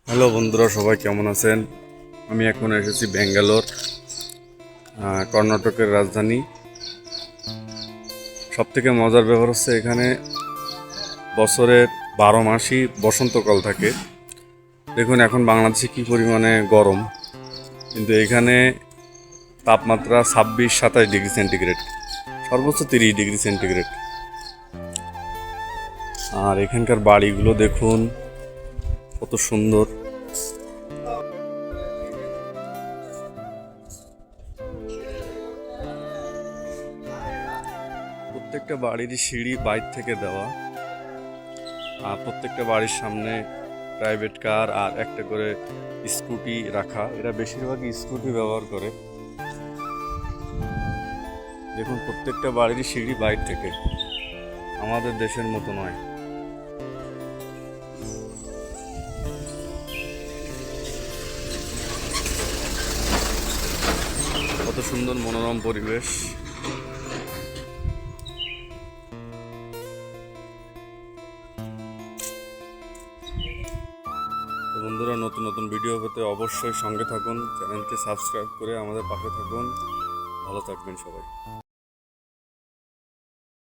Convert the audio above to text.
Hello বন্ধুরা, সবাই কেমন আছেন? আমি এখন এসেছি ব্যাঙ্গালোর, কর্ণাটকের রাজধানী। সবথেকে মজার ব্যাপার হচ্ছে এখানে বছরের 12 মাসই বসন্তকাল থাকে। দেখুন এখন বাংলাদেশে কী পরিমাণে গরম, কিন্তু এখানে তাপমাত্রা 26-27 ডিগ্রি সেন্টিগ্রেড, সর্বোচ্চ 30 ডিগ্রি সেন্টিগ্রেড। আর এখানকার বাড়িগুলো দেখুন কত সুন্দর। প্রত্যেকটা বাড়িরই সিঁড়ি বাইরে থেকে দেওয়া, আর প্রত্যেকটা বাড়ির সামনে প্রাইভেট কার আর একটা করে স্কুটি রাখা। এরা বেশিরভাগই স্কুটি ব্যবহার করে। দেখুন প্রত্যেকটা বাড়িরই সিঁড়ি বাইরে থেকে, আমাদের দেশের মতো নয়। কত সুন্দর মনোরম পরিবেশ। তো বন্ধুরা, নতুন নতুন ভিডিও পেতে অবশ্যই সঙ্গে থাকুন, চ্যানেলটি সাবস্ক্রাইব করে আমাদের পাশে থাকুন। ভালো থাকবেন সবাই।